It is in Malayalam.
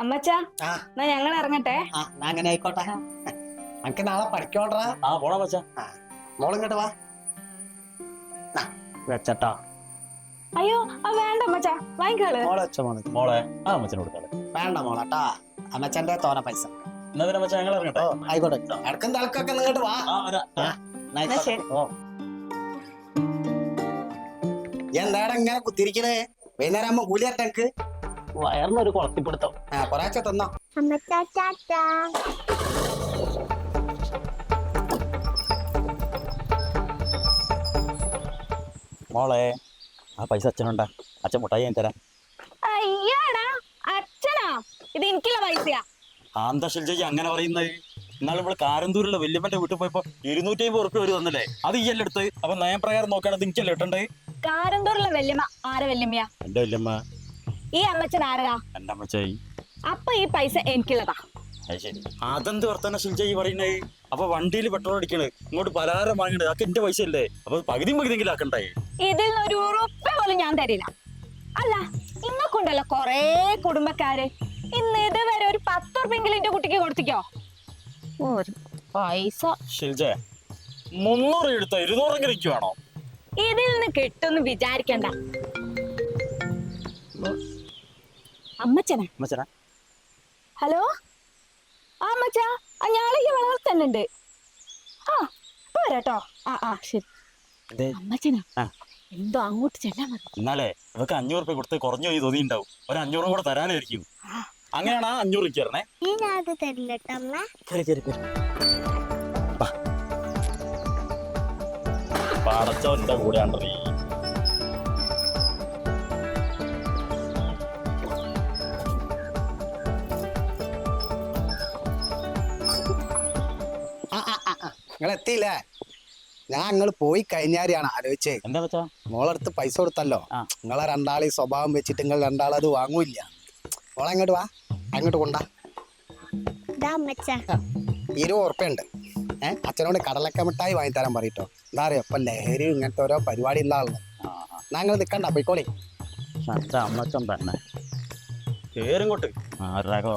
അമ്മച്ചാ ആ എന്നാ ഞങ്ങൾ ഇറങ്ങട്ടെ. എന്നാ അങ്ങനെ ആയിക്കോട്ടെ. അനക്ക് നാളെ പഠിക്കോട്രാ. പോണ മച്ചാ. മോളിങ്ങോട്ട് വാ. വെച്ചട്ടാ അയ്യോ വേണ്ട അമ്മച്ചാ, വാങ്ങിക്കാള്. മോളെ വെച്ച മോള് മോളെ ആ അമ്മച്ചന് കൊടുക്കാതെ. വേണ്ട മോളട്ടാ, അമ്മച്ചന്റെ തോന പൈസ. എന്നാ പിന്നെ മച്ചാ ഞങ്ങൾ ഇറങ്ങട്ടെ. ആയിക്കോട്ടെ, ഇടക്കും തലക്കൊക്കെ ഇങ്ങോട്ട് വാ. എന്നാ ശരി. എന്താടാ ഇങ്ങനെ കുത്തിരിക്കണേ? വൈകുന്നേരം ആകുമ്പോ കൂലി അട്ടക്ക് വയറിനൊരു കുളത്തിപ്പിടുത്തം. കൊറേച്ച തന്നോ. മോളെ ആ പൈസ അച്ഛനുണ്ടാ? അച്ഛൻ മുട്ടായി ഞാൻ തരാം. അയ്യാടാ അച്ഛനാ, ഇത് എനിക്കുള്ള പൈസയാ. ആന്താ ഷിൽജി അങ്ങനെ പറയുന്നത്? എന്നാലും ഇവിടെ കാരന്തൂരുള്ള വല്യമ്മന്റെ വീട്ടിൽ പോയപ്പോ 250 ഒരു തന്നല്ലേ? അത് ഈ എല്ലാം എടുത്ത്. അപ്പൊ നയപ്രകാരം നോക്കുകയാണെങ്കിൽ എനിക്കല്ലേ ഇട്ടണ്ടേ? കാരന്തൂറുള്ള വല്യമ്മ ആരെ വല്യമ്മയാ? എന്റെ വല്യമ്മ. ഈ അമ്മച്ചൻ ആരടാ? എന്റെ അമ്മച്ചായി. അപ്പൊ ഈ പൈസ എനിക്കുള്ളതാ. അത് ശരി. അതെന്ത് വർത്താന ഷിൽജി പറയുന്നത്? അപ്പൊ വണ്ടിയിൽ പെട്രോൾ അടിക്കണ്, ഇങ്ങോട്ട് പലഹാരം വാങ്ങണത്, അതൊക്കെ എന്റെ പൈസ അല്ലേ? അപ്പൊ പകുതിയെങ്കിലും ആക്കണ്ടേ? ഇതിൽ നിന്ന് ഒരു ഉറുപ്പ പോലും ഞാൻ തരില്ല. അല്ല, ഇങ്ങക്കുണ്ടല്ലോ കൊറേ കുടുംബക്കാര്. ഇന്ന് ഇതുവരെ ഒരു 10 ഉറുപ്പെങ്കിലും എന്റെ കുട്ടിക്ക് കൊടുത്തിക്കോ? ഒരു പൈസ ഷിൽജെ 300 എടുത്തോ, 200 എനിക്ക് വേണോ? ഇതിൽ നിന്ന് കിട്ടുമെന്ന് വിചാരിക്കണ്ട. അമ്മച്ചനാ? അമ്മച്ചനാ? ഹലോ ആ അമ്മച്ചാ, ഞാളേക്ക് വളർത്തുന്നുണ്ട്. ആ പോരാട്ടോ. ആ ശരി. അമ്മച്ചനാ എന്തോ അങ്ങോട്ട് ചെല്ലാൻ മതി. എന്നാലേ ഇവക്ക് 500 രൂപ കൊടുത്ത് കുറഞ്ഞു പോയി തോന്നിണ്ടാവും. ഒരു 500 കൂടെ തരാനായിരിക്കും. അങ്ങനെയാണ് ആ 500 കയറണേ. പടച്ചോ എന്റെ കൂടെ ആണ്ടീ. നിങ്ങൾ എത്തിയില്ലേ? ഞാൻ നിങ്ങൾ പോയി കഴിഞ്ഞാരെയാണ് ആലോചിച്ചേ. എന്താ വെച്ചാ മോളടുത്ത് പൈസ കൊടുത്തല്ലോ. നിങ്ങളെ രണ്ടാളീ സ്വഭാവം വെച്ചിട്ട് നിങ്ങൾ രണ്ടാളത് വാങ്ങൂല്ല. മോളെ അങ്ങോട്ട് വാ, അങ്ങോട്ട് കൊണ്ടാ. 20 ഉറുപ്പയുണ്ട്. അച്ഛനോട് കടലക്ക മിഠായി വാങ്ങിത്തരാൻ പറയട്ടോ. എന്താ അറിയോ, ഇപ്പൊ ലഹരി ഇങ്ങനത്തെ ഓരോ പരിപാടി ഉള്ള ആളല്ലോ. ഞങ്ങൾ നിക്കണ്ട, പോയിക്കോളി. അമ്മച്ചൻ തന്നെ കേറും കൊട്ട് ആരാകോ.